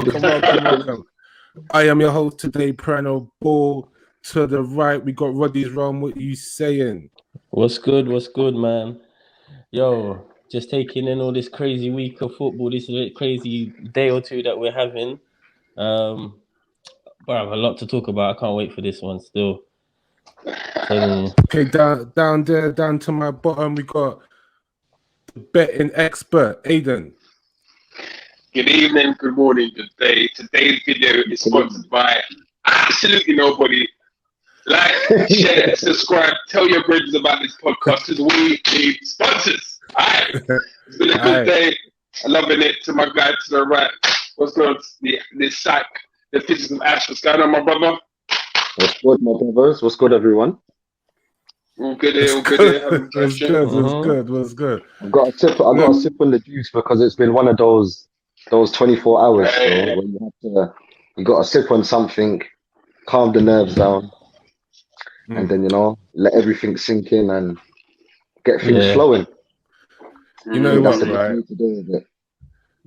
welcome. I am your host today, Prano. Ball to the right. We got Roddy's wrong. What you saying? What's good, man? Yo, just taking in all this crazy week of football, this crazy day or two that we're having. But I have a lot to talk about. I can't wait for this one still. Okay, down there, down to my bottom, we got the betting expert, Aiden. Good evening, good morning, good day. Today's video is sponsored by absolutely nobody. Like, share, subscribe, tell your friends about this podcast because we need sponsors. All right. It's been a good day. I'm loving it. To my guy to the right. What's going on? The sack, the physics of Ash. What's going on, my brother? What's good, my brothers? What's good, everyone? All good here, all good here. What's good? I've got a sip on the juice because it's been one of those 24 hours. Hey. So when you got to sip on something, calm the nerves down, and then let everything sink in and get things flowing. You know what, right?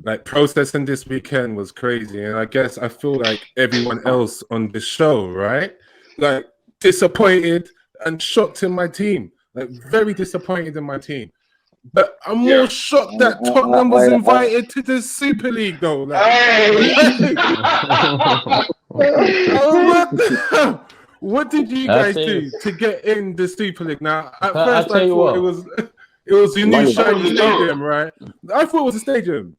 Like processing this weekend was crazy, and I feel like everyone else on the show, right? Like disappointed and shocked in my team. Like very disappointed in my team. But I'm more shocked that Tottenham was invited to the Super League, though. What did you guys do to get in the Super League? Now, at first I thought it was a new shiny stadium, right? I thought it was a stadium.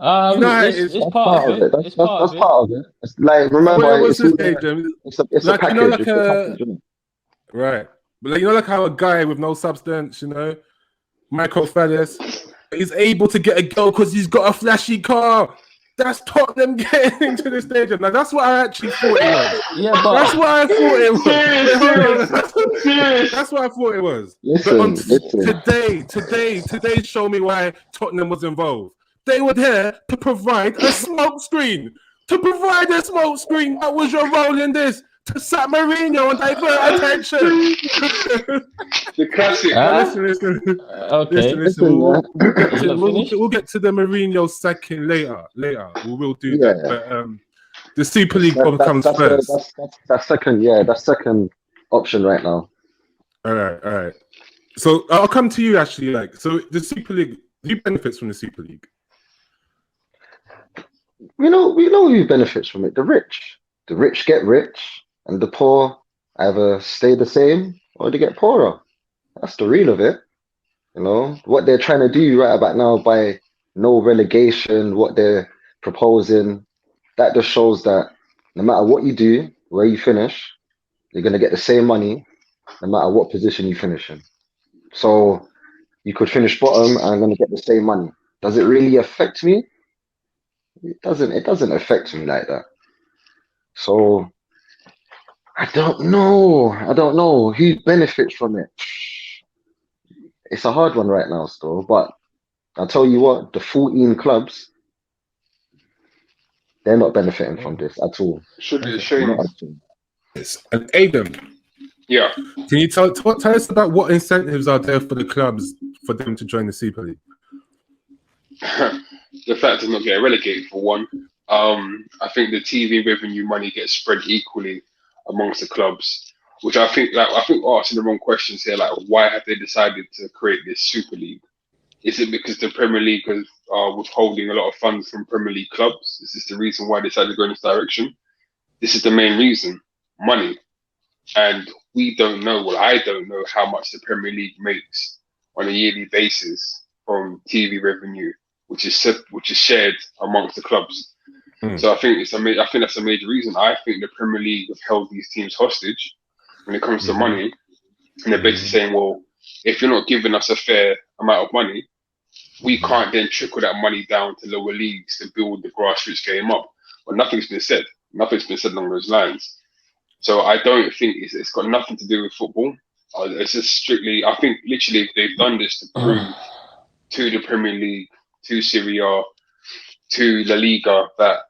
It's part of it. That's part of it. It's like, remember, it's a stadium. It's a package. Right. But like how a guy with no substance, microphallus, is able to get a goal because he's got a flashy car. That's Tottenham getting into the stadium. Now that's what I actually thought it was. Yeah, but that's what I thought it was. That's what I thought it was. Today showed me why Tottenham was involved. They were there to provide a smoke screen. That was your role in this. To sack Mourinho and divert attention. The classic. Listen. We'll get to the Mourinho sacking later. We'll do that. But the Super League comes first. That's second option right now. All right. So I'll come to you actually. So the Super League, who benefits from the Super League? We know who benefits from it. The rich. The rich get rich. And the poor either stay the same or they get poorer. That's the real of it. What they're trying to do right about now by no relegation, what they're proposing, that just shows that no matter what you do, where you finish, you're going to get the same money no matter what position you finish in. So you could finish bottom and I'm going to get the same money. Does it really affect me? It doesn't affect me like that. So I don't know who benefits from it. It's a hard one right now still, but I'll tell you what, the 14 clubs, they're not benefiting from this at all. Should be a shame. And Adam, can you tell us about what incentives are there for the clubs for them to join the Super League? The fact of not getting relegated for one. I think the TV revenue money gets spread equally amongst the clubs, which I think we're asking the wrong questions here. Like, why have they decided to create this Super League? Is it because the Premier League is withholding a lot of funds from Premier League clubs? Is this the reason why they decided to go in this direction? This is the main reason, money. And we don't know, I don't know how much the Premier League makes on a yearly basis from TV revenue, which is shared amongst the clubs. So I think that's a major reason. I think the Premier League have held these teams hostage when it comes to money, and they're basically saying, well, if you're not giving us a fair amount of money, we can't then trickle that money down to lower leagues to build the grassroots game up. But nothing's been said. Nothing's been said along those lines. So I don't think it's got nothing to do with football. It's just strictly, I think literally they've done this to prove to the Premier League, to Serie A, to La Liga that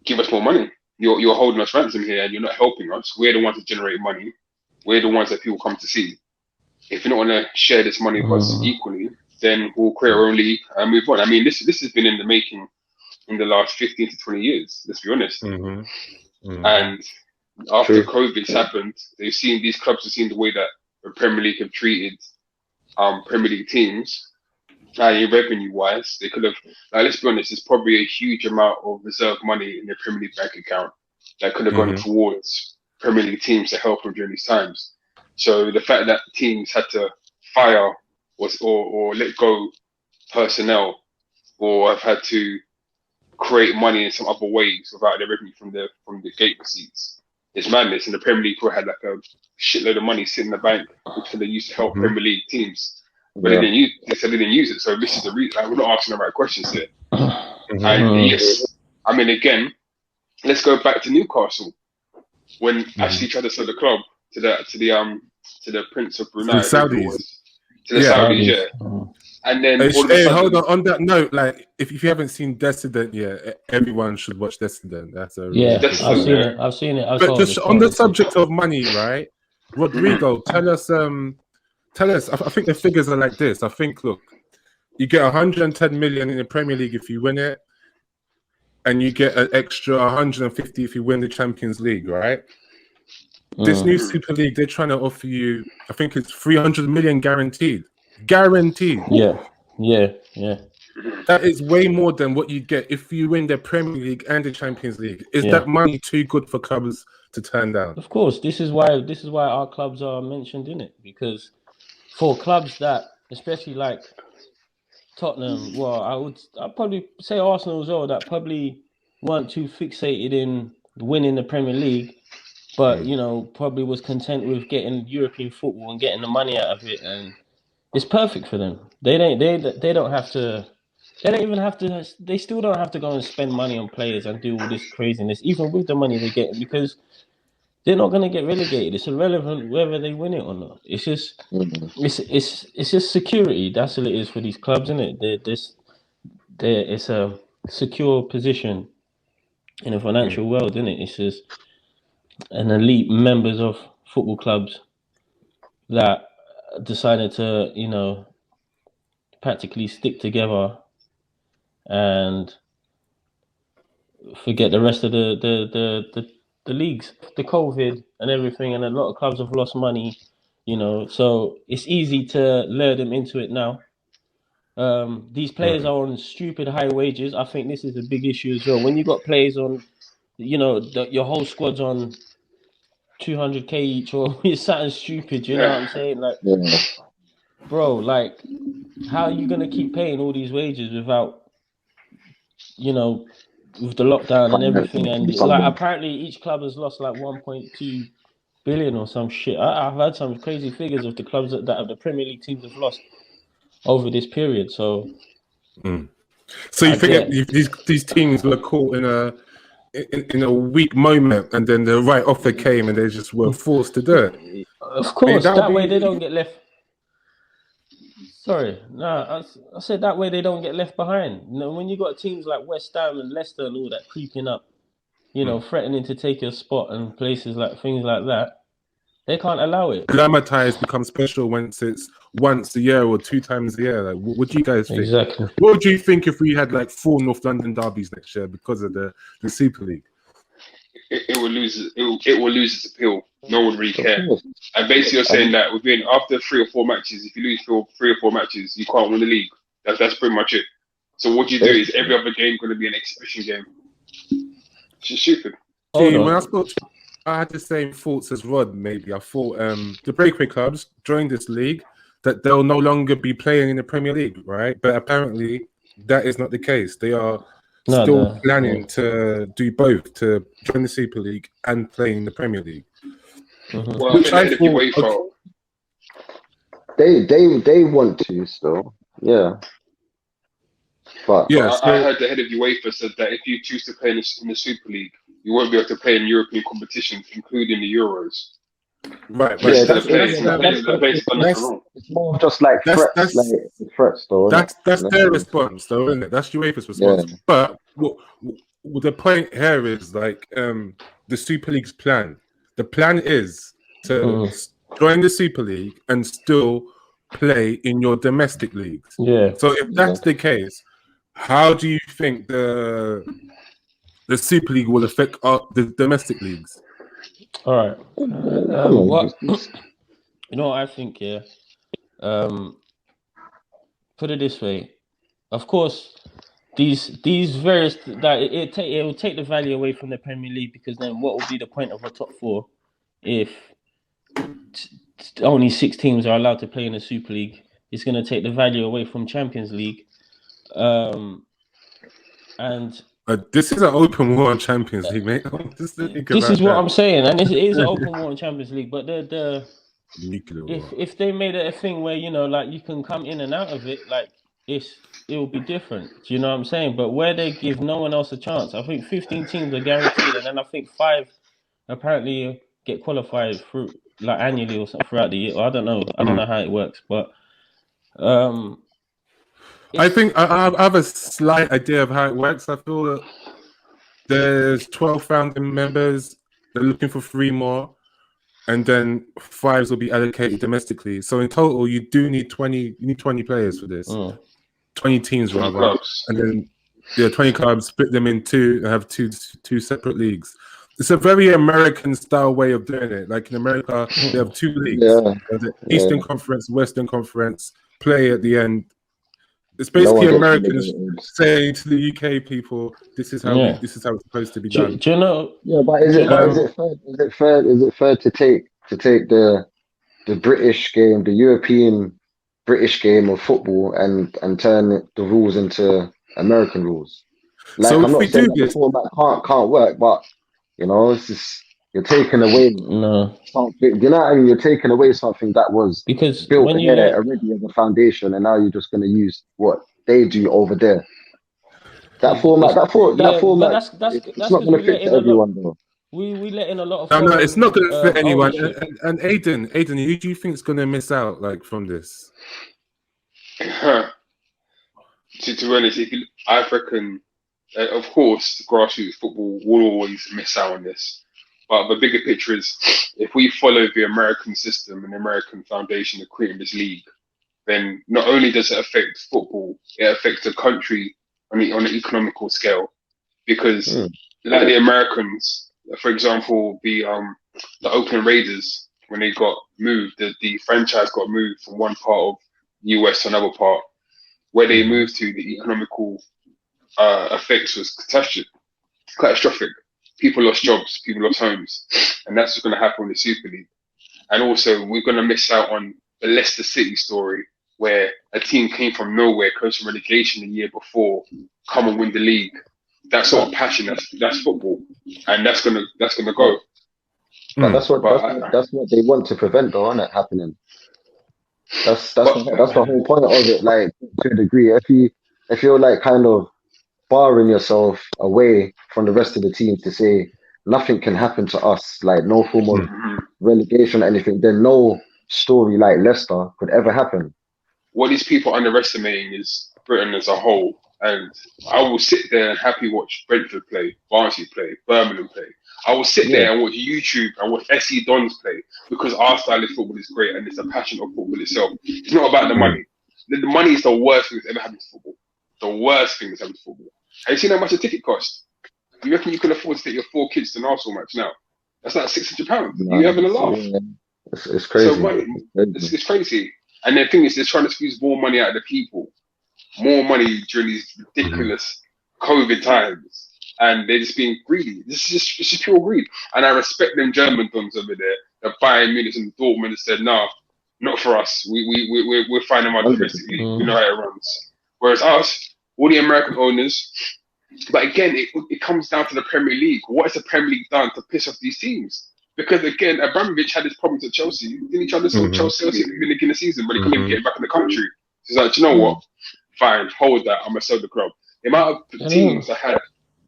give us more money. You're holding us ransom here and you're not helping us. We're the ones that generate money. We're the ones that people come to see. If you don't want to share this money with us equally, then we'll create our own league and move on. I mean, this has been in the making in the last 15 to 20 years. Let's be honest. Mm-hmm. And after COVID's happened, these clubs have seen the way that the Premier League have treated Premier League teams. Revenue wise, they could have, let's be honest, there's probably a huge amount of reserve money in their Premier League bank account that could have gone towards Premier League teams to help them during these times. So the fact that teams had to fire or let go personnel, or have had to create money in some other ways without their revenue from the gate receipts, it's madness. And the Premier League had like a shitload of money sitting in the bank, which they used to help Premier League teams. But they didn't use it. So this is the reason. We're not asking the right questions here. And yes, I mean, again, let's go back to Newcastle when Ashley tried to sell the club to the Prince of Brunei, to the Saudis, And then hold on that note, like if you haven't seen Dissident yet, everyone should watch Dissident. That's I've seen it. But just on the subject of money, right? Rodrigo, tell us. I think the figures are like this. I think, look, you get 110 million in the Premier League if you win it, and you get an extra 150 if you win the Champions League, right? This new Super League, they're trying to offer you, I think it's 300 million guaranteed. Guaranteed. Yeah. That is way more than what you get if you win the Premier League and the Champions League. Is that money too good for clubs to turn down? Of course, this is why our clubs are mentioned in it, because for clubs that, especially like Tottenham, well, I'd probably say Arsenal as well, that probably weren't too fixated in winning the Premier League, but probably was content with getting European football and getting the money out of it, and it's perfect for them. They don't have to. They don't even have to. They still don't have to go and spend money on players and do all this craziness, even with the money they get, because they're not going to get relegated. It's irrelevant whether they win it or not. It's just, it's just security. That's all it is for these clubs, isn't it? It's a secure position in a financial world, isn't it? It's just an elite members of football clubs that decided to, practically stick together and forget the rest of the leagues, the COVID and everything, and a lot of clubs have lost money, so it's easy to lure them into it now. These players are on stupid high wages. I think this is a big issue as well. When you got players on, your whole squad's on 200k each, or it's something stupid, you know what I'm saying? Like, bro, like, how are you gonna keep paying all these wages without, with the lockdown and everything? And like, apparently each club has lost like 1.2 billion or some shit. I've had some crazy figures of the clubs that the Premier League teams have lost over this period. So you think these teams were caught in a weak moment, and then the right offer came, and they just were forced to do it? Of course, that way they don't get left. Sorry, no, I said that way they don't get left behind. When you got teams like West Ham and Leicester and all that creeping up, threatening to take your spot, and places like things like that, they can't allow it. Glamour ties become special once it's once a year or 2 times a year. Like, what do you guys think? Exactly. What would you think if we had like 4 North London derbies next year because of the Super League? It will lose. It will lose its appeal. No one really care. And basically, you're saying that after 3 or 4 matches, if you lose 3 or 4 matches, you can't win the league. That's pretty much it. So what you do is every other game going to be an exhibition game. It's just stupid. When I spoke, I had the same thoughts as Rod. Maybe I thought the breakaway clubs joined this league that they'll no longer be playing in the Premier League, right? But apparently that is not the case. They are still planning to do both, to join the Super League and play in the Premier League. Well, which I thought, they want to still, But I heard the head of UEFA said that if you choose to play in the Super League, you won't be able to play in European competitions, including the Euros. Right, it's more just like threats, though. That's their response, though, isn't it? That's UEFA's response. Yeah. But what the point here is like the Super League's plan. The plan is to join the Super League and still play in your domestic leagues. Yeah. So if that's the case, how do you think the Super League will affect the domestic leagues? All right. What you know? What I think, yeah. Put it this way. Of course, these various that it will take the value away from the Premier League, because then what will be the point of a top four if only 6 teams are allowed to play in the Super League? It's going to take the value away from Champions League, and this is an open war on Champions League, mate. This is what I'm saying, and it is an open war in Champions League. But if they made it a thing where, you know, like, you can come in and out of it, like, it will be different. Do you know what I'm saying? But where they give no one else a chance, I think 15 teams are guaranteed, and then I think 5 apparently get qualified through, like, annually or something throughout the year. I don't know how it works, but I think I have a slight idea of how it works. I feel that there's 12 founding members. They're looking for 3 more, and then 5s will be allocated domestically. So in total, you do need 20. You need 20 players for this. 20 teams rather, and then 20 clubs. Split them in 2 and have two separate leagues. It's a very American style way of doing it. Like in America, they have 2 leagues: the Eastern Conference, Western Conference. Play at the end. It's basically Americans saying to the UK people, "This is how this is how it's supposed to be done." Do you know? Yeah, but is it fair? Is it fair to take the British game, the European British game of football, and turn the rules into American rules? Like, so I'm not saying that the format can't work, but, you know, it's just, you're taking away something. You know what I mean? You're taking away something that was built there already as a foundation, and now you're just going to use what they do over there. That format. That's not going to fit to everyone, though. We let in a lot of. No, it's not going to fit anyone. And Aiden, who do you think is going to miss out, like, from this? To be honest, I reckon, of course, grassroots football will always miss out on this. But the bigger picture is, if we follow the American system and the American foundation of creating this league, then not only does it affect football, it affects the country on an economical scale. Because like the Americans, for example, the Oakland Raiders, when they got moved, the franchise got moved from one part of the US to another part. Where they moved to, the economical effects was catastrophic. People lost jobs, people lost homes, and that's what's going to happen in the Super League. And also, we're going to miss out on the Leicester City story, where a team came from nowhere, close to relegation the year before, come and win the league. That sort of passion, that's football, and that's gonna go. But that's what they want to prevent, though, isn't it, happening? That's the whole point of it. Like, to a degree, if you're like kind of barring yourself away from the rest of the team to say nothing can happen to us, like no form of relegation or anything, then no story like Leicester could ever happen. What these people are underestimating is Britain as a whole. And I will sit there and happy watch Brentford play, Barnsley play, Birmingham play. I will sit there and watch YouTube and watch SC Dons play, because our style of football is great and it's a passion of football itself. It's not about the money. The money is the worst thing that's ever happened to football. The worst thing that's happened to football. Have you seen how much a ticket costs? You reckon you can afford to take your 4 kids to an Arsenal match now? That's like £600. You having a laugh? It's crazy. So it's crazy. And the thing is, they're trying to squeeze more money out of the people. More money during these ridiculous COVID times. And they're just being greedy. It's just pure greed. And I respect them German dons over there, the Bayern Munich and Dortmund, that said, no, not for us. We're finding our domestic league. We know how it runs. Whereas us, all the American owners, but again, it comes down to the Premier League. What has the Premier League done to piss off these teams? Because again, Abramovich had his problems at Chelsea. Didn't he try to sort Chelsea at the beginning of the season, but he couldn't even get back in the country? So he's like, do you know what? Fine, hold that. I'm going to sell the club. The amount of teams that had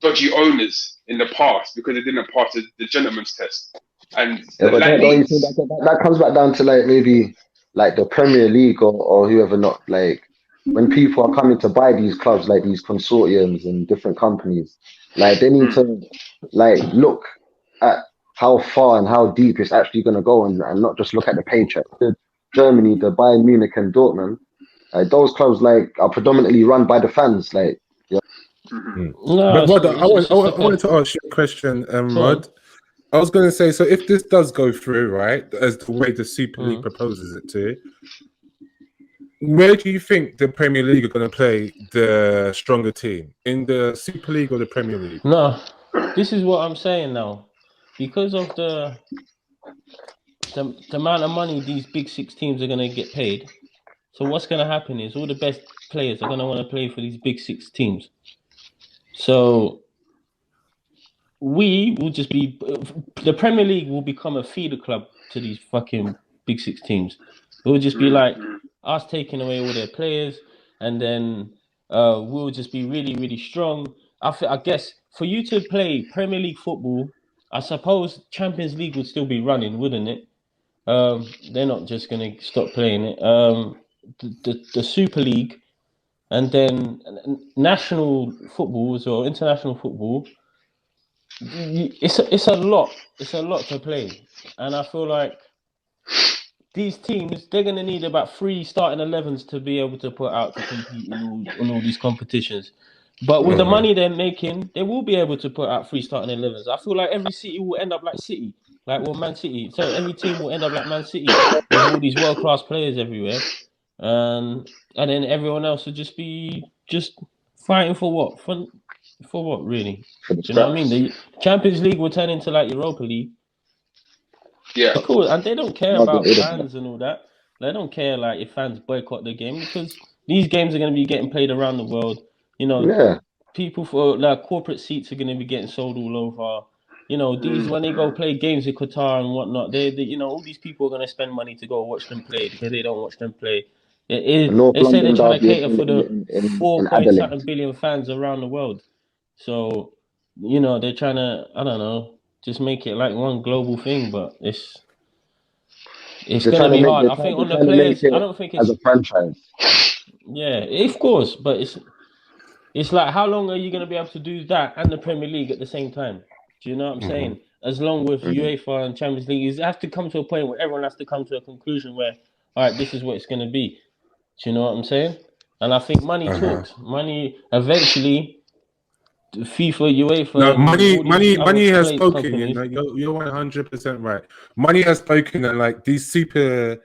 dodgy owners in the past because they didn't pass the gentleman's test. And but that comes back down to like maybe like the Premier League or whoever, not like when people are coming to buy these clubs, like these consortiums and different companies, like they need to like look at how far and how deep it's actually going to go and not just look at the paycheck. Germany, the Bayern Munich and Dortmund, those clubs like are predominantly run by the fans. Like No, But Rod, it's just like I wanted to ask you a question, Go Rod. I was going to say, so if this does go through, right, as the way the Super League proposes it to, where do you think the Premier League are going to play the stronger team? In the Super League or the Premier League? No, this is what I'm saying now. Because of the amount of money these big six teams are going to get paid, so what's going to happen is all the best players are going to want to play for these big six teams. So we will just be... The Premier League will become a feeder club to these fucking big six teams. It will just be like us taking away all their players, and then we'll just be really, really strong. I guess for you to play Premier League football, I suppose Champions League would still be running, wouldn't it? They're not just going to stop playing it. The Super League, and then national footballs or international football. It's a lot. It's a lot to play, and I feel like these teams, they're going to need about 3 starting 11s to be able to put out to compete in all these competitions. But with the money they're making, they will be able to put out 3 starting 11s. I feel like every city will end up like City, Man City. So every team will end up like Man City with all these world-class players everywhere. And then everyone else will just be fighting for what? For what, really? Do you know what I mean? The Champions League will turn into like Europa League. Yeah. Cool. And they don't care about fans and all that. They don't care like if fans boycott the game, because these games are going to be getting played around the world. You know, people for like corporate seats are going to be getting sold all over. You know, these when they go play games in Qatar and whatnot, they you know, all these people are going to spend money to go watch them play because they don't watch them play. They say they're trying to cater for the 4 billion fans around the world. So, you know, they're trying to, I don't know, just make it like one global thing, but it's going to be hard. I think on the players, I don't think it's as a franchise. Yeah, of course, but it's like, how long are you going to be able to do that and the Premier League at the same time? Do you know what I'm saying? As long with UEFA and Champions League, you have to come to a point where everyone has to come to a conclusion where, all right, this is what it's going to be. Do you know what I'm saying? And I think money talks. Money eventually. FIFA, UEFA. No, money has spoken. You know, you're 100% right. Money has spoken, and like these Super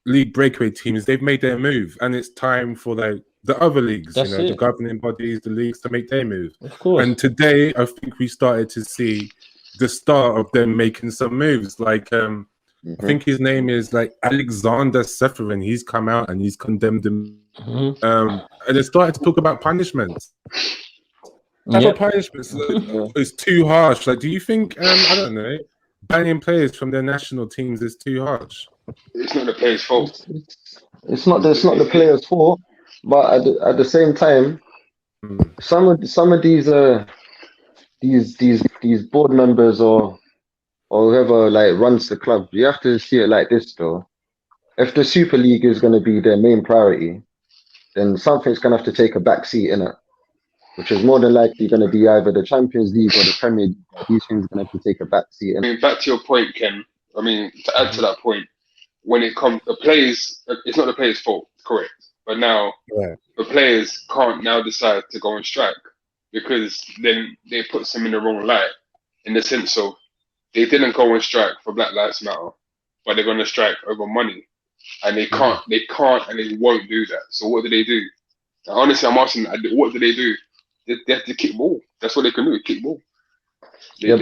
League breakaway teams, they've made their move, and it's time for the other leagues, the governing bodies, the leagues, to make their move. Of course. And today, I think we started to see the start of them making some moves. Like, I think his name is like Alexander Seferin. He's come out and he's condemned them, and they started to talk about punishments. Punishments is too harsh. Like, do you think? I don't know. Banning players from their national teams is too harsh. It's not the players' fault. It's not the players' fault, but at the same time, some of these board members or whoever like runs the club, you have to see it like this though. If the Super League is going to be their main priority, then something's going to have to take a back seat in it, which is more than likely going to be either the Champions League or the Premier League. These things are going to have to take a back seat. I mean, back to your point, Ken. I mean, to add to that point, when it comes to players, it's not the players' fault, correct? But now the players can't now decide to go on strike, because then they put them in the wrong light, in the sense of they didn't go on strike for Black Lives Matter, but they're going to strike over money, and they can't, and they won't do that. So what do they do? Now, honestly, I'm asking, what do they do? They have to kick ball. That's what they can do, kick ball. If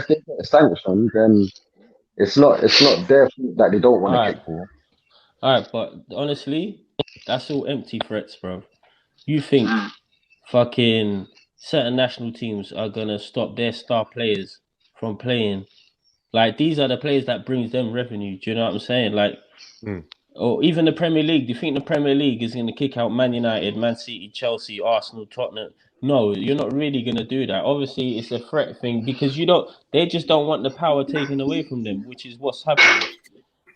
they get sanctioned, then it's not their fault that they don't want to kick ball. All right, but honestly, that's all empty threats, bro. You think fucking certain national teams are gonna stop their star players from playing? Like, these are the players that brings them revenue. Do you know what I'm saying? Like, or even the Premier League. Do you think the Premier League is gonna kick out Man United, Man City, Chelsea, Arsenal, Tottenham? No, you're not really gonna do that. Obviously, it's a threat thing, because they just don't want the power taken away from them, which is what's happening.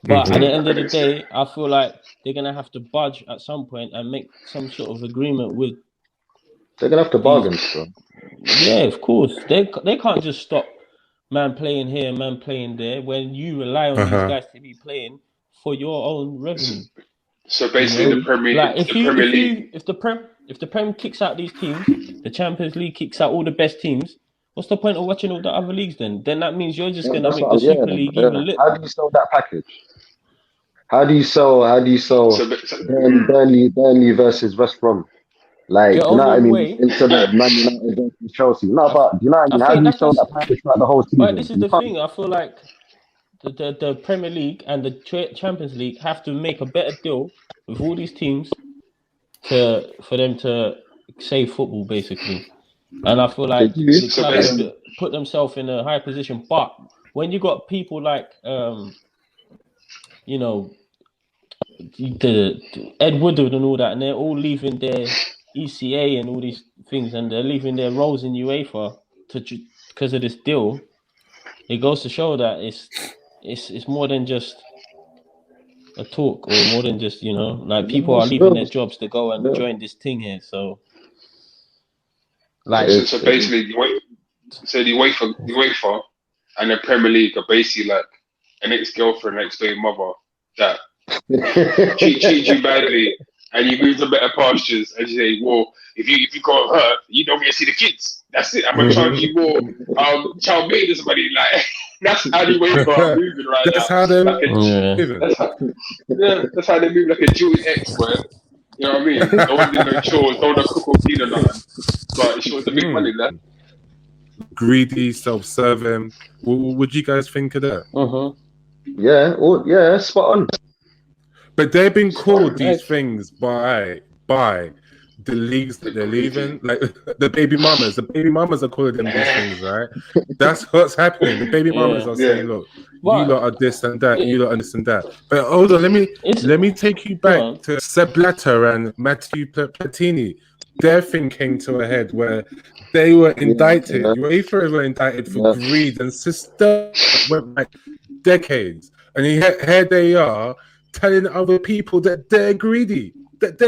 But at the end of the day, I feel like they're gonna have to budge at some point and make some sort of agreement with. They're gonna have to bargain, bro. Yeah, of course. They can't just stop man playing here, man playing there, when you rely on these guys to be playing for your own revenue. So basically, the Premier League. If the Prem kicks out these teams, the Champions League kicks out all the best teams. What's the point of watching all the other leagues then? Then that means you're just gonna make the Super League even lit. How do you sell that package? How do you sell Burnley versus West Brom? Like, The do you know what I only mean? way- Instead of Man United versus Chelsea. No, but do you know what I mean? How do you sell that package throughout the whole season? But this is You the can't. thing. I feel like the Premier League and the Champions League have to make a better deal with all these teams for them to save football, basically. And I feel like They do. the clubs have put themselves in a high position. But when you got people like, you know, the Ed Woodward and all that, and they're all leaving their ECA and all these things, and they're leaving their roles in UEFA because of this deal, it goes to show that it's more than just a talk, or more than just, you know, like people are leaving their jobs to go and join this thing here. So, like, so basically, the UEFA and the Premier League are basically like an ex-girlfriend, ex-baby mother that treat you badly, and you move to better pastures, and you say, well, if you got hurt, you don't get to see the kids. That's it. I'm gonna charge you more child maintenance money. Like, that's how the UEFA are moving right That's now. how they're moving. That's how they move, like a jilted ex, where, you know what I mean? Don't do no chores, don't cook or clean or nothing. But it shows the big money left. Greedy, self-serving. What would you guys think of that? Yeah, spot on. But they've been called these things by the leagues that they're leaving, like the baby mamas. The baby mamas are calling them these things, right? That's what's happening. The baby mamas are saying, "Look, you lot are this and that. You lot are this and that." But hold on, let me take you back to Sepp Blatter and Matteo Platini. Their thing came to a head where they were indicted. UEFA were indicted for greed and system that went back decades, and here they are telling other people that they're greedy. And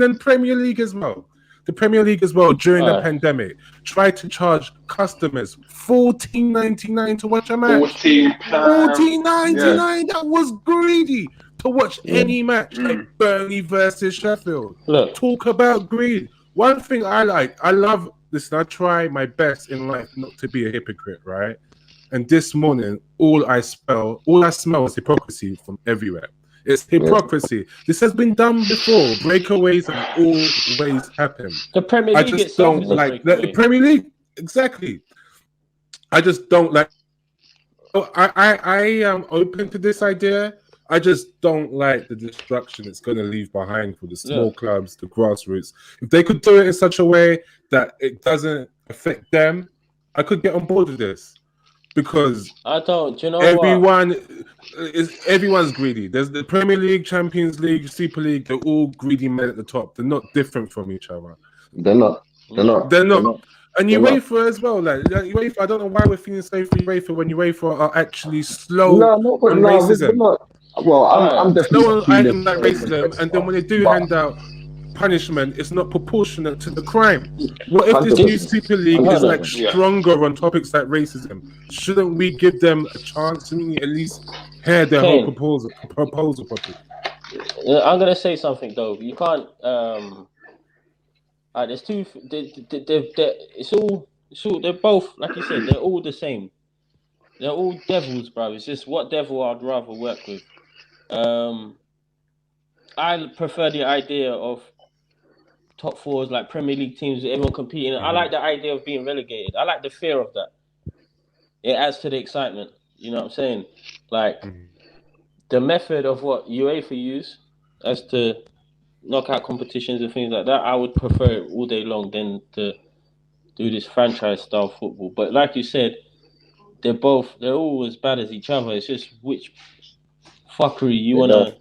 then Premier League as well. The Premier League as well during the pandemic tried to charge customers $14.99 to watch a match. $14.99. That was greedy to watch any match, like Burnley versus Sheffield. Look, talk about greed. One thing I love. Listen, I try my best in life not to be a hypocrite, right? And this morning, all I smell is hypocrisy from everywhere. It's hypocrisy. This has been done before. Breakaways have always happened. The Premier League I just don't like the Premier League. Exactly. I just don't like. I am open to this idea. I just don't like the destruction it's going to leave behind for the small clubs, the grassroots. If they could do it in such a way that it doesn't affect them, I could get on board with this. Because I don't, you know, everyone's greedy. There's the Premier League, Champions League, Super League. They're all greedy men at the top. They're not different from each other. They're not. And UEFA as well. Like UEFA, I don't know why we're feeling sorry for UEFA when UEFA are actually slow on racism. I'm definitely no one item like racism, and then when they do hand out punishment, it's not proportionate to the crime. What if this new Super League is like stronger on topics like racism? Shouldn't we give them a chance to at least hear their whole proposal properly? I'm gonna say something though. You can't. There's two. It's all. They're both, like you said. They're all the same. They're all devils, bro. It's just what devil I'd rather work with. I prefer the idea of top fours, like Premier League teams, everyone competing. I like the idea of being relegated. I like the fear of that. It adds to the excitement. You know what I'm saying? Like the method of what UEFA use as to knockout competitions and things like that, I would prefer it all day long than to do this franchise style football. But like you said, they're all as bad as each other. It's just which fuckery you want to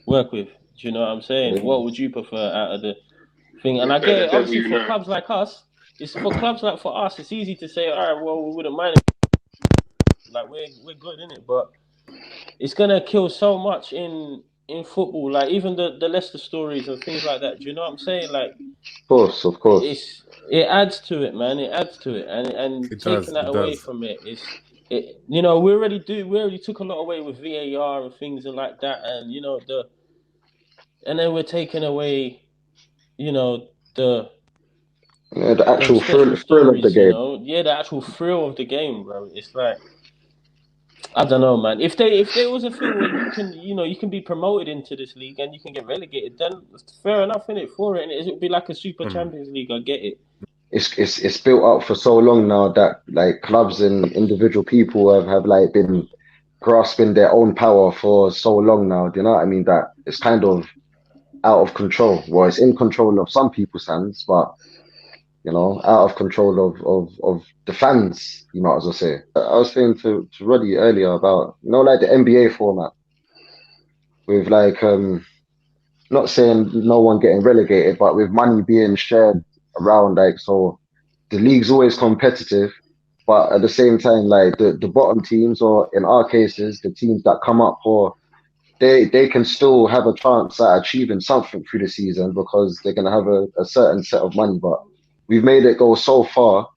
work with. Do you know what I'm saying? What would you prefer out of the thing? And I get it, obviously, for clubs like us, it's for us, it's easy to say, all right, well, we wouldn't mind it. Like, we're good in it, but it's going to kill so much in football, like even the Leicester stories and things like that. Do you know what I'm saying? Like, of course. It adds to it, man. It adds to it, and taking that away from it is, you know, we already took a lot away with VAR and things and like that, and you know and then we're taking away, you know, the The actual thrill of stories, the game. the actual thrill of the game, bro. It's like, I don't know, man. If there was a thing where you can be promoted into this league and you can get relegated, then fair enough, innit, for it. And it would be like a Super Champions League. I get it. It's built up for so long now that like clubs and individual people have like been grasping their own power for so long now. Do you know what I mean? That it's kind of out of control. Well, it's in control of some people's hands, but out of control of the fans, you might as well say. I was saying to Roddy earlier about, like the NBA format with like, not saying no one getting relegated, but with money being shared around, like, so the league's always competitive, but at the same time, like the bottom teams, or in our cases, the teams that come up for, they can still have a chance at achieving something through the season because they're going to have a certain set of money, but we've made it go so far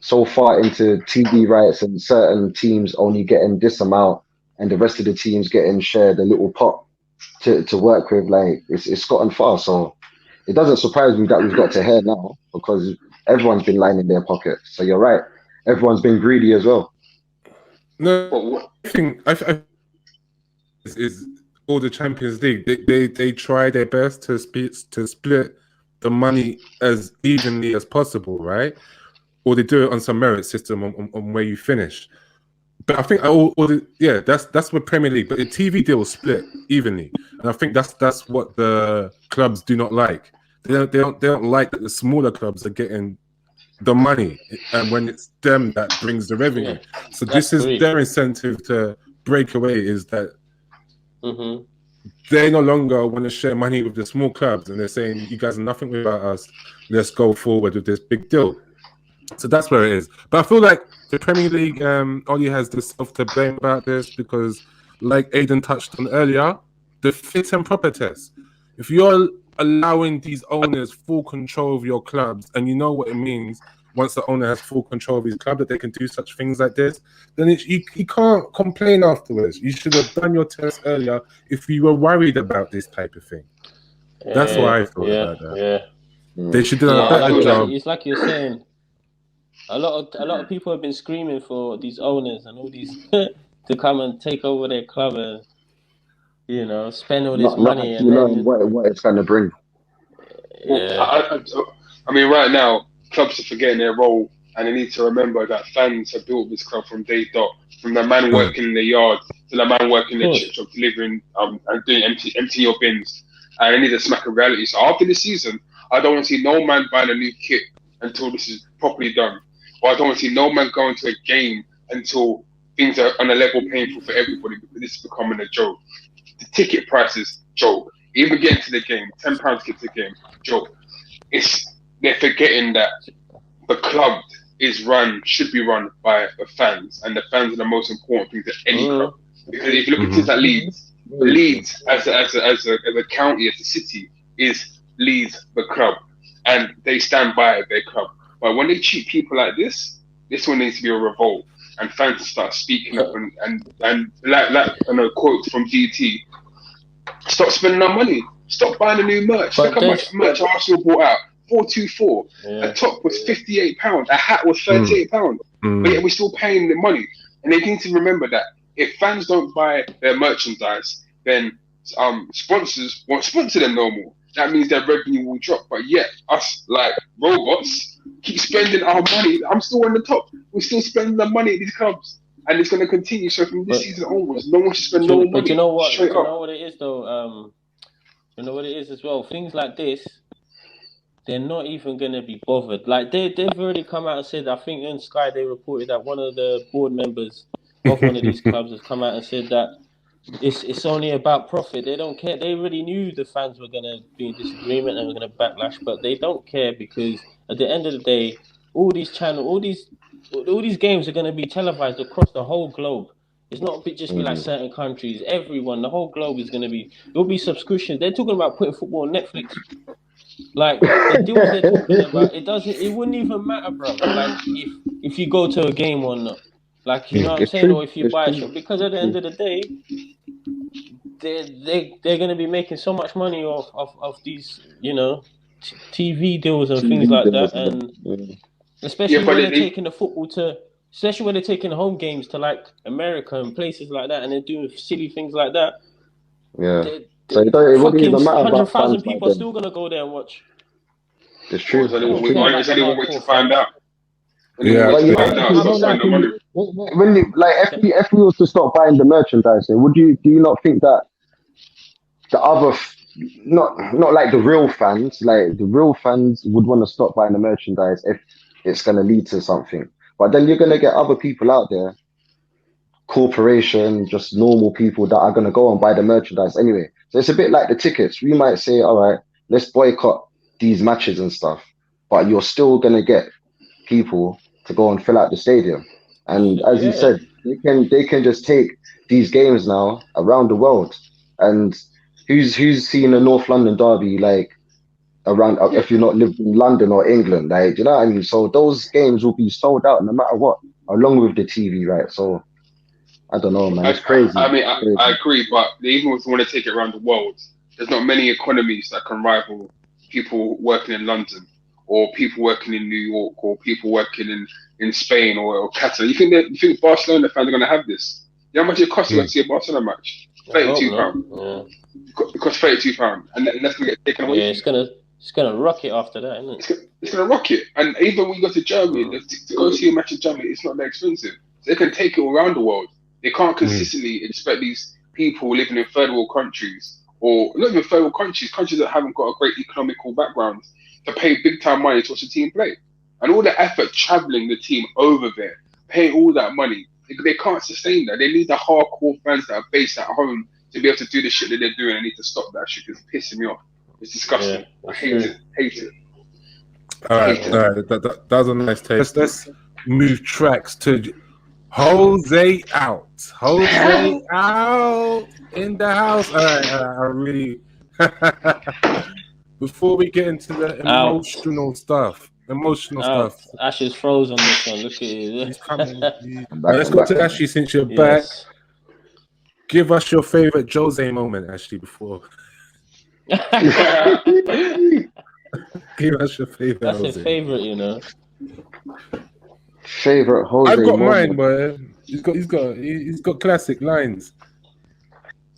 into TV rights and certain teams only getting this amount and the rest of the teams getting shared a little pot to work with. Like it's gotten far. So it doesn't surprise me that we've got to here now because everyone's been lining their pockets. So you're right. Everyone's been greedy as well. No, I think is all the Champions League. They try their best to split the money as evenly as possible, right? Or they do it on some merit system on where you finish. But I think that's with Premier League. But the TV deal split evenly, and I think that's what the clubs do not like. They don't like that the smaller clubs are getting the money, and when it's them that brings the revenue. So this is their incentive to break away. Is that they no longer want to share money with the small clubs, and they're saying, "You guys are nothing without us. Let's go forward with this big deal." So that's where it is. But I feel like the Premier League only has the self to blame about this because, like Aidan touched on earlier, the fit and proper test. If you're allowing these owners full control of your clubs, and you know what it means once the owner has full control of his club that they can do such things like this, then you can't complain afterwards. You should have done your test earlier if you were worried about this type of thing. That's what I thought about that. They should have done a better job. It's like you're saying. A lot of people have been screaming for these owners and all these to come and take over their club and spend all this money and then what it's going to bring. I mean, right now clubs are forgetting their role, and they need to remember that fans have built this club from day dot, from the man working in the yard to the man working in the chip shop, delivering and doing empty your bins, and they need to smack a reality. So after this season, I don't want to see no man buying a new kit until this is properly done. Or I don't want to see no man going to a game until things are on a level playing field for everybody, because this is becoming a joke. The ticket prices, joke. Even getting to the game, £10 get to the game, joke. They're forgetting that the club should be run by the fans, and the fans are the most important thing to any club. Because if you look at things like Leeds as a county, as a city, is Leeds the club, and they stand by their club. But when they treat people like this one needs to be a revolt, and fans start speaking up and like a quote from DT: stop spending our money, stop buying the new merch. Look how much merch Arsenal bought out. 424. A top was £58. A hat was £38. But yet we're still paying the money. And they need to remember that if fans don't buy their merchandise, then sponsors won't sponsor them no more. That means their revenue will drop. But yet us, like robots, keep spending our money. I'm still on the top. We're still spending the money at these clubs, and it's going to continue. So from this season onwards, no one should spend no money. But you know what? You know what it is though. You know what it is as well. Things like this, they're not even going to be bothered. Like they've already come out and said. I think on Sky they reported that one of the board members of one of these clubs has come out and said that it's only about profit. They don't care. They already knew the fans were going to be in disagreement and were going to backlash, but they don't care because at the end of the day, all these games are going to be televised across the whole globe. It's not just be like certain countries. Everyone, the whole globe is going to be. There'll be subscriptions. They're talking about putting football on Netflix. Like the deals they're talking about, it wouldn't even matter, bro. Like if you go to a game or not. Like, you know what I'm saying? Or if you buy a shop. Because at the end of the day, they're going to be making so much money off these, TV deals and things like that, and especially when they're taking the football to, especially when they're taking home games to like America and places like that, and they're doing silly things like that. Yeah. So it wouldn't even matter about 100,000 fans people are still gonna go there and watch. It's true. There's only one way to find out. Yeah, But you Find out, know, so spend the money. when you, like, if we was to stop buying the merchandise, do you not think that the other, not like the real fans, like the real fans would want to stop buying the merchandise if it's going to lead to something? But then you're going to get other people out there, corporation, just normal people that are going to go and buy the merchandise anyway. So it's a bit like the tickets. We might say, all right, let's boycott these matches and stuff, but you're still going to get people to go and fill out the stadium. And as you said, they can just take these games now around the world. And who's seen a North London derby like around, if you're not living in London or England, like, do you know what I mean? So those games will be sold out no matter what, along with the TV, right? So I don't know, man. It's crazy. I agree, but even if we want to take it around the world, there's not many economies that can rival people working in London, or people working in New York, or people working in Spain or Catalan. You think Barcelona fans are going to have this? You know how much it costs to see a Barcelona match? £32. It costs £32, and that's going to get taken away. Yeah, it's gonna rock it after that, isn't it? It's going to rock it. And even when you go to Germany, to go see a match in Germany, it's not that expensive. So they can take it all around the world. They can't consistently expect these people living in third world countries, or not even third world countries that haven't got a great economical background, to pay big time money to watch the team play. And all the effort traveling the team over there, paying all that money, they can't sustain that. They need the hardcore fans that are based at home to be able to do the shit that they're doing. I need to stop that shit because it's pissing me off. It's disgusting. Yeah, I hate it. All right. That was a nice take. Let's move tracks to José out. José out in the house. All right. I really. Before we get into the emotional stuff. Ash is froze on this one. Look at it. He's coming. Let's go to Ashley since you're back. Give us your favorite Jose moment, Ashley, before. Give us your favorite. That's Jose. a favorite, you know. Favorite Jose. I've got moment. mine, but he's got classic lines.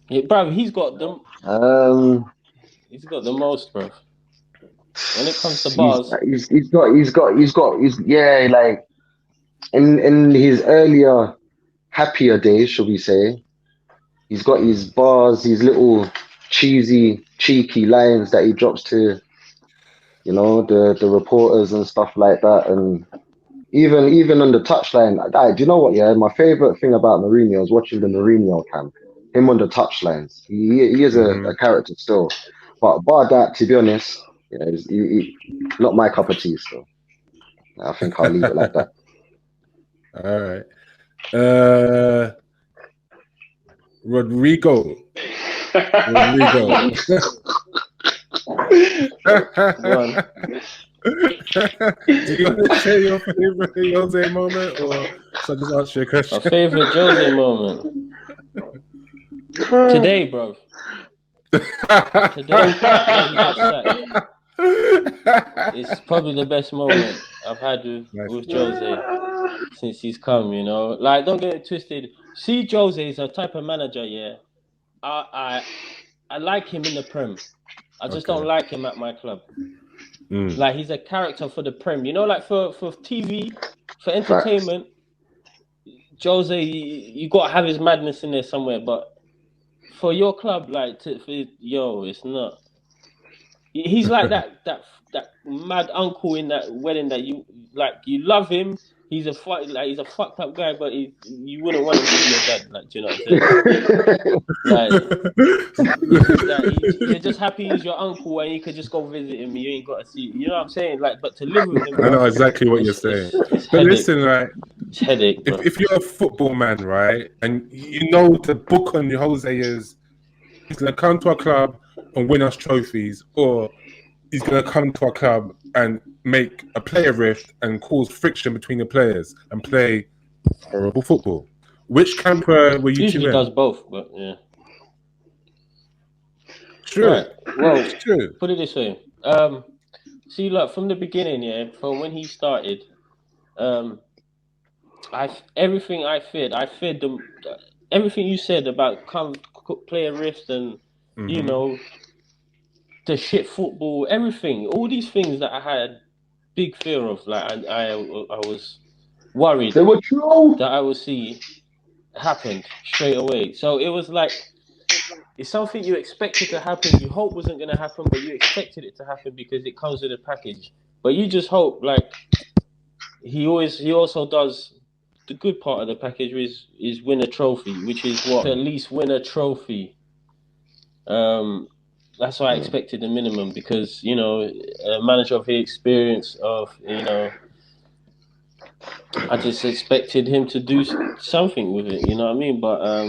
Yeah, bruv, he's got them. He's got the most, bruv. When it comes to bars, he's got like in his earlier happier days, shall we say, he's got his bars, his little cheeky lines that he drops to, you know, the reporters and stuff like that. And even on the touchline, do you know what? Yeah, my favorite thing about Mourinho is watching the Mourinho camp. Him on the touchlines. He is a character still, but bar that, to be honest, yeah, he not my cup of tea. So I think I'll leave it like that. All right. Rodrigo. Do you want to share your favorite Jose moment, or should I just ask you a question? My favorite Jose moment today, bro. Today, it's probably the best moment I've had with Jose since he's come. You know, like, don't get it twisted. See, Jose is a type of manager. Yeah, I like him in the Prem. I just don't like him at my club. Like, he's a character for the Prem. You know, like for TV, for entertainment, Jose, you got to have his madness in there somewhere. But for your club, like, it's not. He's like that mad uncle in that wedding that you love him. He's a fucked up guy, but you wouldn't want him to be your dad. Like, do you know what I'm saying? Like, you're just happy he's your uncle and you could just go visit him. You ain't got to see. You know what I'm saying? Like, but to live with him, I know exactly what you're saying. It's but headache. Listen, right? It's headache. If you're a football man, right, and you know the book on Jose is he's gonna come to our club and win us trophies, or he's going to come to our club and make a player rift and cause friction between the players and play horrible football. Which camp were you usually two in? Does both, but yeah. True. Right. Well, it's true. Put it this way. See, look, from the beginning, yeah, from when he started, everything I feared them. Everything you said about player rift and you know the shit football, everything, all these things that I had big fear of. Like I was worried They were true. that I would see happened straight away. So it was like it's something you expected to happen. You hope wasn't going to happen, but you expected it to happen because it comes with a package. But you just hope, like he also does. The good part of the package is win a trophy, which is what at least win a trophy. That's why I expected the minimum because a manager of his experience I just expected him to do something with it. You know what I mean? But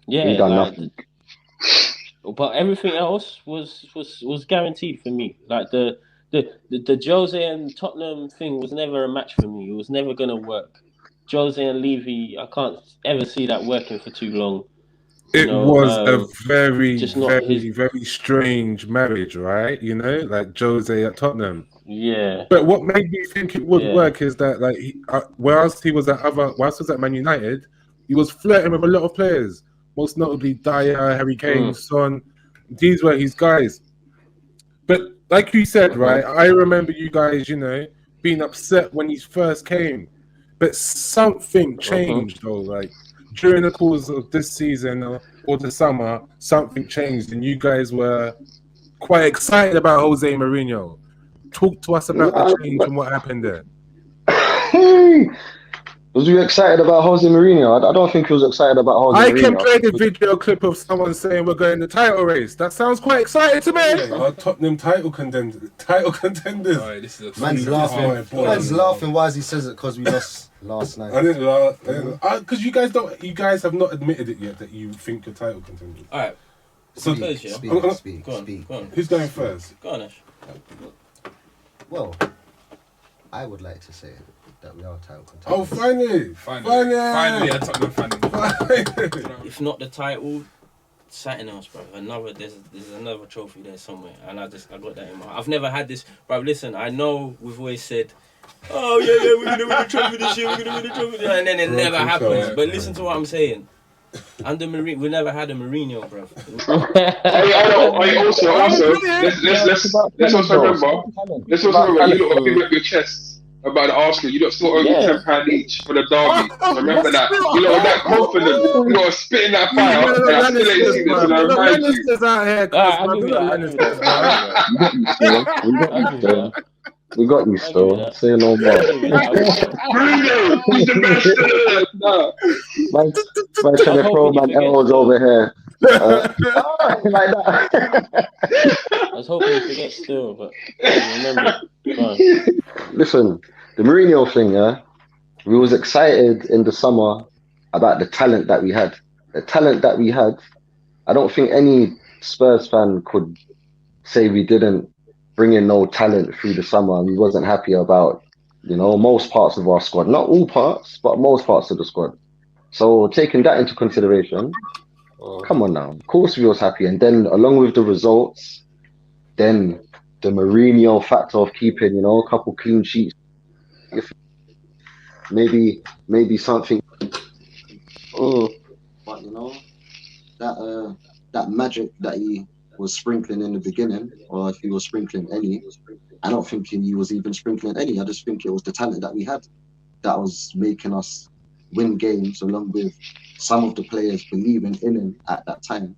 He done nothing. But everything else was guaranteed for me. Like the Jose and Tottenham thing was never a match for me. It was never gonna work. Jose and Levy, I can't ever see that working for too long. It was a very strange marriage, right? Like Jose at Tottenham. Yeah. But what made me think it would work is that, like, whilst he was at Man United, he was flirting with a lot of players, most notably Dyer, Harry Kane, Son. These were his guys. But like you said, right, I remember you guys, being upset when he first came. But something changed, though. Like, during the course of this season or the summer, something changed, and you guys were quite excited about Jose Mourinho. Talk to us about the change and what happened there. Was you excited about Jose Mourinho? I don't think he was excited about Jose Mourinho. I can play the video clip of someone saying we're going to title race. That sounds quite exciting to me. Our Tottenham title contenders. Right, this is Man's laughing. Man's laughing. Why is he says it? Because we lost last night. I didn't laugh. Because you guys have not admitted it yet that you think you're title contenders. All right. So speak. Go on. Who's going first? Go on, Ash. Well, I would like to say that we are title contenders. Oh, finally, I Tottenham fan. If not the title, something else, bro. There's another trophy there somewhere, and I got that in my heart. I've never had this, bro. Listen, I know we've always said, oh yeah, we're gonna win the trophy this year, and then it never happens. But listen to what I'm saying. Under Mourinho, we never had a Mourinho, bro. Let's also remember, you lot give up your chests about the Arsenal. You lot still owe me £10 each for the derby. So remember that. You lot are that confident. You lot are spitting that fire, and I still ain't seen this. And I remind you. We got you still. Say no more. Mourinho, he's the best. Man trying to throw my elbows over here. Like that. I was hoping you forget still, but remember. Listen, the Mourinho thing, we was excited in the summer about the talent that we had. The talent that we had, I don't think any Spurs fan could say we didn't bring in no talent through the summer and we wasn't happy about, most parts of our squad. Not all parts, but most parts of the squad. So taking that into consideration, come on now. Of course we was happy. And then along with the results, then the Mourinho factor of keeping, a couple clean sheets. If maybe something. But that magic that he was sprinkling in the beginning, or if he was sprinkling any, I don't think he was even sprinkling any. I just think it was the talent that we had that was making us win games, along with some of the players believing in him at that time.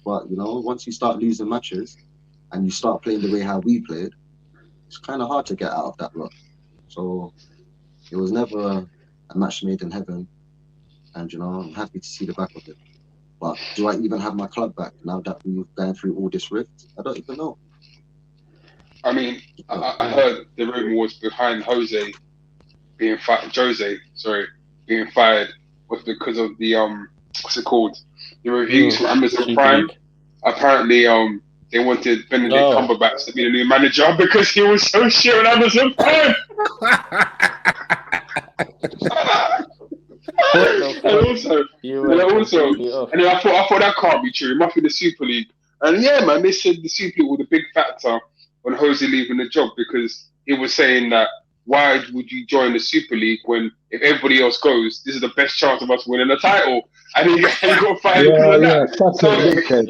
But once you start losing matches and you start playing the way how we played, it's kind of hard to get out of that rut. So it was never a match made in heaven, and I'm happy to see the back of it. But do I even have my club back now that we've gone through all this rift? I don't even know. I mean, I heard the rumor was behind Jose being fired was because of the what's it called? The reviews from Amazon Prime. Apparently, they wanted Benedict Cumberbatch to be the new manager because he was so shit on Amazon Prime. And I thought that can't be true. It must be the Super League. And yeah, man, they said the Super League was a big factor on Jose leaving the job because he was saying that why would you join the Super League when if everybody else goes, this is the best chance of us winning the title, and he got fired because of that. Such a dickhead.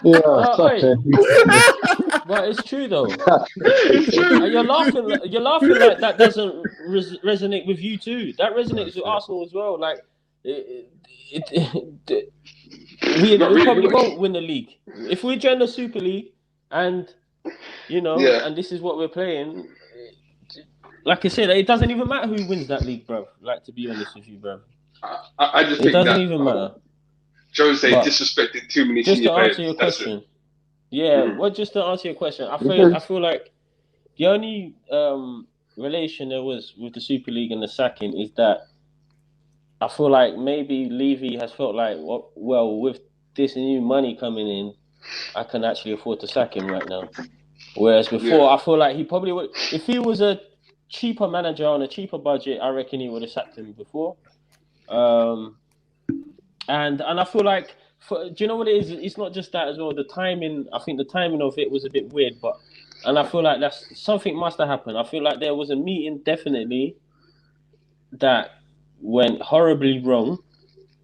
No, Such a dickhead. but it's true though. It's true. And you're laughing like that doesn't resonate with you too. That resonates with Arsenal as well. Like, we probably won't win the league if we join the Super League, and and this is what we're playing. Like I said, it doesn't even matter who wins that league, bro. Like, to be honest with you, bro. I just think it doesn't even matter. Jose disrespected too many just senior to players. answer your question. Yeah, well, just to answer your question, I feel like the only relation there was with the Super League and the sacking is that I feel like maybe Levy has felt like, well, with this new money coming in, I can actually afford to sack him right now. Whereas before, I feel like he probably would, if he was a cheaper manager on a cheaper budget, I reckon he would have sacked him before. And I feel like, do you know what it is? It's not just that as well. The timing, I think the timing of it was a bit weird, and I feel like that's something must have happened. I feel like there was a meeting definitely that went horribly wrong,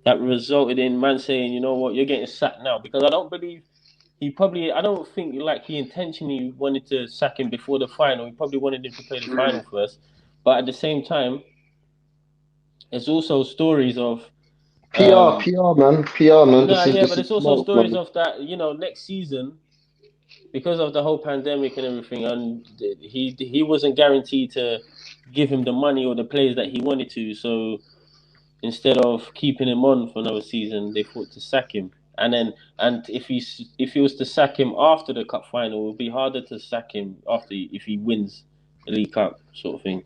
that resulted in man saying, you know what, you're getting sacked now. Because I don't believe I don't think like he intentionally wanted to sack him before the final. He probably wanted him to play the final first. But at the same time, there's also stories of PR, man. No, but it's also stories of that, next season, because of the whole pandemic and everything, and he wasn't guaranteed to give him the money or the players that he wanted to. So instead of keeping him on for another season, they thought to sack him. And if he was to sack him after the cup final, it would be harder to sack him if he wins the League Cup, sort of thing.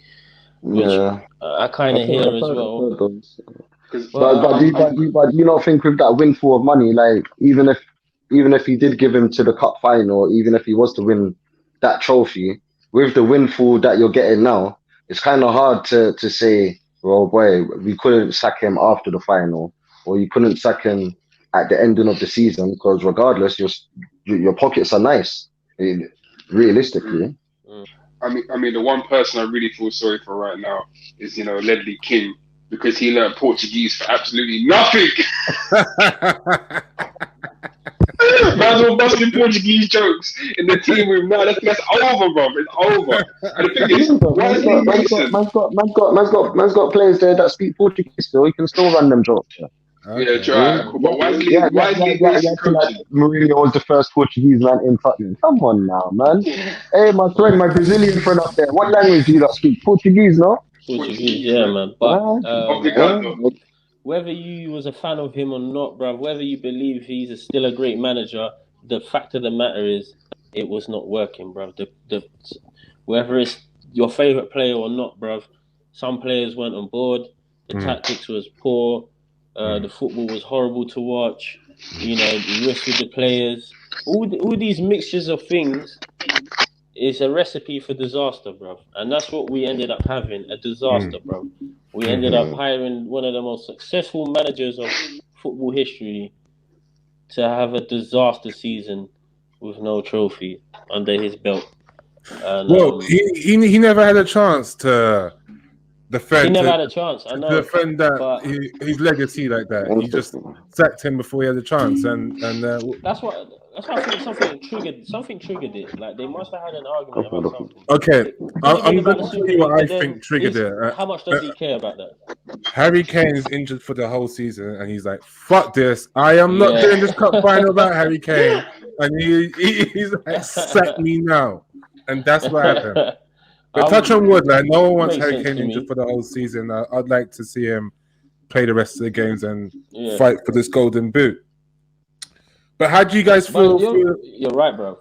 Which I kind of hear as well. But do you not think with that windfall of money, like even if he did give him to the cup final, even if he was to win that trophy, with the windfall that you're getting now, it's kind of hard to say, well, boy, we couldn't sack him after the final, or you couldn't sack him at the ending of the season, because regardless, your pockets are nice, realistically. I mean, the one person I really feel sorry for right now is, Ledley King, because he learned Portuguese for absolutely nothing. Man's all busting Portuguese jokes in the team room now. That's over, bro. It's over. And the thing is, man's got players there that speak Portuguese still. He can still run them jokes. Okay. Yeah, try. But why is Mourinho was the first Portuguese man in Tottenham. Come on now, man. Hey, my Brazilian friend up there. What language do you not speak? Portuguese, no? Portuguese, yeah, man. But whether you was a fan of him or not, bruv, whether you believe he's still a great manager, the fact of the matter is it was not working, bruv. Whether it's your favourite player or not, bruv, some players weren't on board. The tactics was poor. The football was horrible to watch. The risk with the players. All these mixtures of things is a recipe for disaster, bruv. And that's what we ended up having, a disaster, bruv. We ended up hiring one of the most successful managers of football history to have a disaster season with no trophy under his belt. And, he never had a chance to defend. He never had a chance. I know. Defend that his legacy like that. He just sacked him before he had a chance, and that's why I think something triggered it. Like they must have had an argument about something. Okay, I'm going to tell you what I think triggered it. How much does he care about that? Harry Kane is injured for the whole season, and he's like, "Fuck this! I am not doing this cup final about Harry Kane." And he's like, "Sack me now," and that's what happened. But touch on wood, like no one wants Harry Kane injured for the whole season. I'd like to see him play the rest of the games and fight for this golden boot. But how do you guys feel? You're right, bro.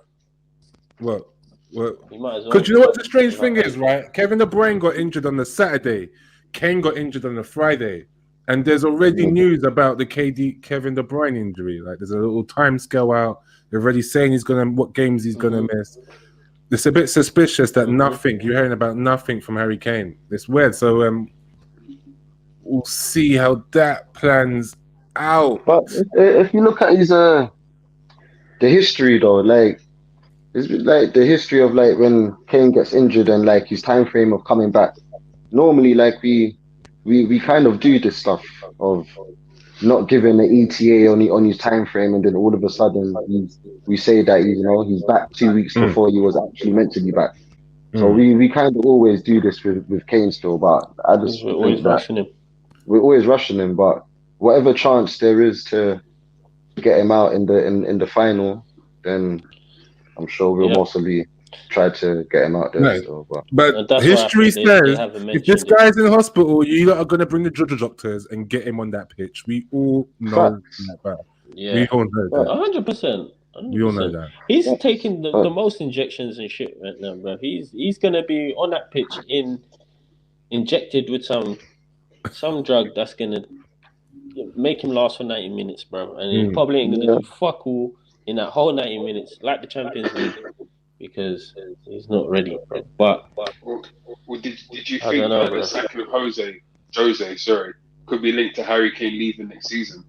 What? You might as well. Because you know what the strange thing is, right? Kevin De Bruyne got injured on the Saturday. Kane got injured on the Friday. And there's already news about the Kevin De Bruyne injury. Like there's a little time scale out. They're already saying what games he's gonna miss. It's a bit suspicious that you're hearing about nothing from Harry Kane. It's weird. So we'll see how that plans out. But if you look at his the history though, like It's like the history of like when Kane gets injured and like his time frame of coming back. Normally, like we kind of do this stuff of not giving the ETA on his time frame, and then all of a sudden we say that he's back 2 weeks before he was actually meant to be back. So we kind of always do this with Kane still, but I just We're always think that rushing him. we're always rushing him. But whatever chance there is to get him out in the final, then I'm sure we'll mostly try to get him out there No. still. But That's history why I think they says haven't if this mentioned it. guy's in hospital, you lot are going to bring the doctors and get him on that pitch. We all know that. Yeah, We all know that. 100%. We all know that. He's taking the most injections and shit right now, bro. He's gonna be on that pitch injected with some drug that's gonna make him last for 90 minutes, bro. And he probably ain't gonna do fuck all in that whole 90 minutes, like the Champions League, because he's not ready, bro. But did you think that the sacking of Jose, could be linked to Harry Kane leaving next season?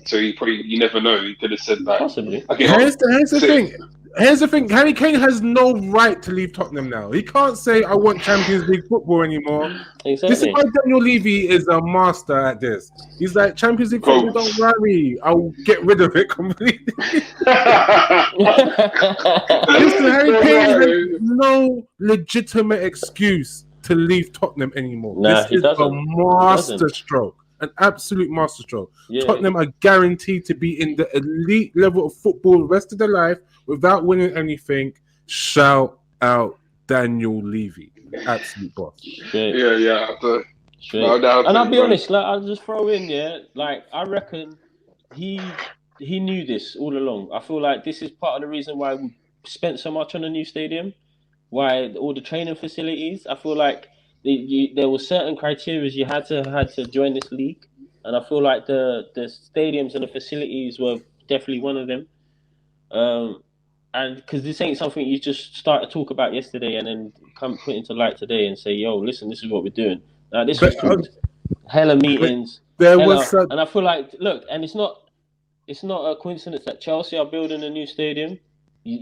So you never know. He could have said that. Possibly. Here's the thing. Here's the thing. Harry Kane has no right to leave Tottenham now. He can't say, I want Champions League football anymore. Exactly. This is why Daniel Levy is a master at this. He's like, Champions League football, don't worry. I'll get rid of it completely. Listen, Harry Kane has no legitimate excuse to leave Tottenham anymore. Nah, this is a master stroke. An absolute masterstroke. Yeah. Tottenham are guaranteed to be in the elite level of football the rest of their life without winning anything. Shout out Daniel Levy. Absolute boss. Yeah. And I'll be honest, like I'll just throw in, like I reckon he knew this all along. I feel like this is part of the reason why we spent so much on the new stadium, why all the training facilities. I feel like there were certain criteria you had to join this league, and I feel like the stadiums and the facilities were definitely one of them. And because this ain't something you just start to talk about yesterday and then come put into light today and say, "Yo, listen, this is what we're doing." This was hella meetings, and I feel like and it's not a coincidence that Chelsea are building a new stadium.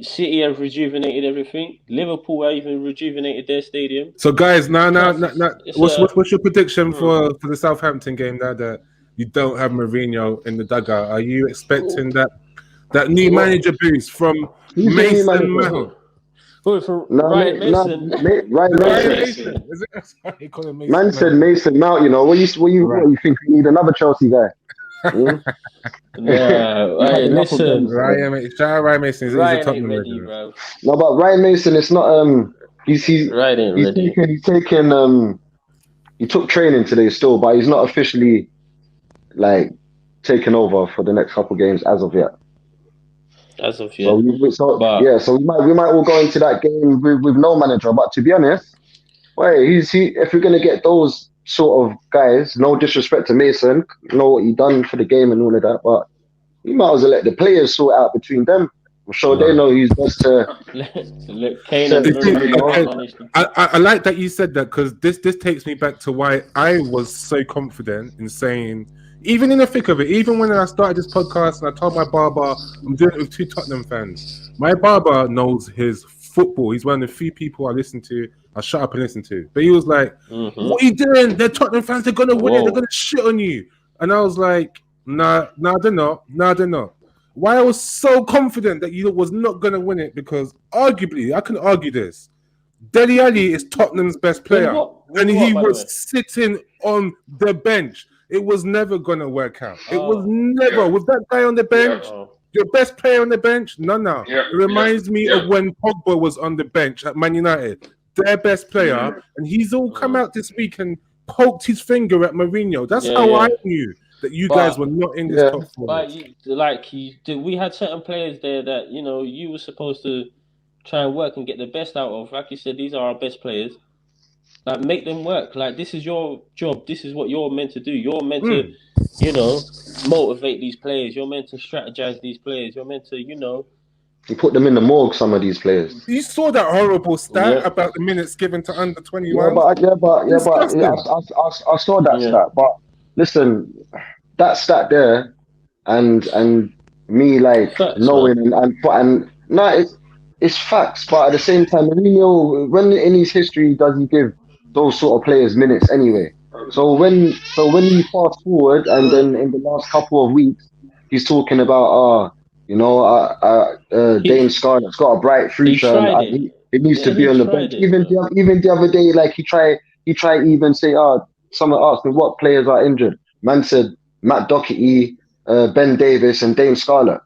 City have rejuvenated everything. Liverpool have even rejuvenated their stadium. So, guys, now, what's your prediction for the Southampton game now that you don't have Mourinho in the dugout? Are you expecting that new manager boost from Mason Mount? Ryan Mason. Ryan Mason. Man said Mason Mount. You know what you think? We need another Chelsea guy. Hey, listen. Shout out Ryan Mason. He's a top ready, bro. No, but Ryan Mason, it's not. He's taken. He took training today still, but he's not officially like taken over for the next couple of games as of yet. So we might all go into that game with no manager. But to be honest, if we're gonna get those sort of guys, no disrespect to Mason, know what he done for the game and all of that, but you might as well let the players sort out between them. I'm sure they know who's best to. I like that you said that, because this takes me back to why I was so confident in saying, even in the thick of it, even when I started this podcast and I told my barber I'm doing it with 2 Tottenham fans, my barber knows his football. He's one of the few people I listen to. I shut up and listen to. But he was like, what are you doing? They're Tottenham fans. They're going to win it. They're going to shit on you. And I was like, nah, they're not. Nah, they're not. Why I was so confident that you was not going to win it, because arguably, I can argue this, Dele Alli is Tottenham's best player. And he was sitting on the bench. It was never going to work out. It was never. With that guy on the bench, your best player on the bench? No. It reminds me of when Pogba was on the bench at Man United. Their best player. And he's all come out this week and poked his finger at Mourinho. That's how I knew that you guys were not in this top 4. But we had certain players there that, you were supposed to try and work and get the best out of. Like you said, these are our best players. Like, make them work. Like, this is your job. This is what you're meant to do. You're meant to, motivate these players. You're meant to strategize these players. You're meant to, You put them in the morgue, some of these players. You saw that horrible stat about the minutes given to under 21. I saw that stat. But listen, that stat there, and me like knowing and it's facts, but at the same time, Mourinho, when in his history does he give those sort of players minutes anyway? So when you fast forward and then in the last couple of weeks, he's talking about Dane Scarlett's got a bright future and he needs to be on the bench. Even the other day, like he tried even say, someone asked me what players are injured. Man said Matt Doherty, Ben Davis, and Dane Scarlett.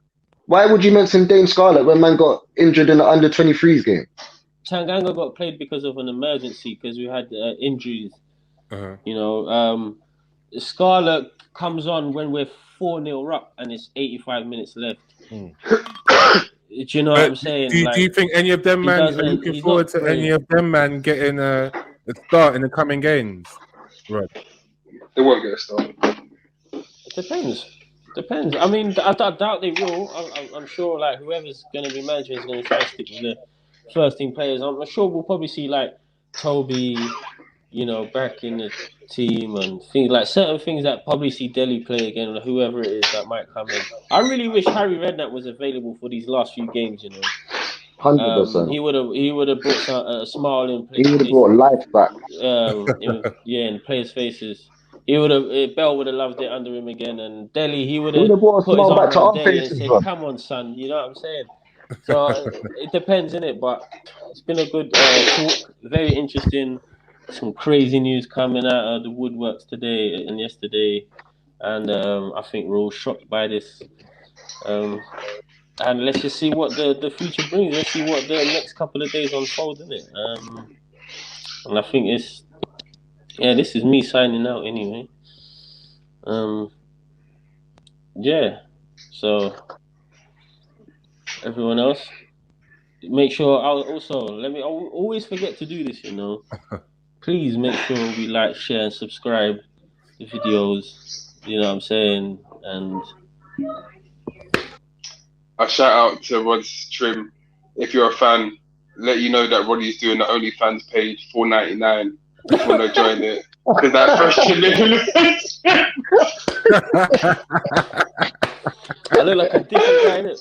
Why would you mention Dane Scarlett when man got injured in the under-23s game? Tanganga got played because of an emergency because we had injuries. Uh-huh. You know, Scarlett comes on when we're 4-0 up and it's 85 minutes left. Do you know what I'm saying? Do you think any of them, man, are looking forward to any of them, man, getting a start in the coming games? Right. They won't get a start. It depends. I mean, I doubt they will. I'm sure, like, whoever's going to be managing is going to try to stick with the first team players. I'm sure we'll probably see, like, Toby, you know, back in the team and things like certain things that probably see Dele play again or whoever it is that might come in. I really wish Harry Redknapp was available for these last few games, you know. 100%. He would have brought a smile in He would have brought life back. in players' faces. Bell would have loved it under him again, and Dele he would He have would have brought a put his smile arm back to around our Dele and faces, said, bro. "Come on, son," you know what I'm saying? So it depends, innit? But it's been a good talk, very interesting. Some crazy news coming out of the woodworks today and yesterday, and I think we're all shocked by this. And let's just see what the future brings. Let's see what the next couple of days unfold, innit? And I think this is me signing out anyway. So everyone else, make sure. I always forget to do this, you know. Please make sure we like, share, and subscribe the videos. You know what I'm saying? And A shout out to Rod's Trim. If you're a fan, let you know that Roddy's doing the OnlyFans page, $4.99. If you want to join it, because that fresh I look like a different guy, innit?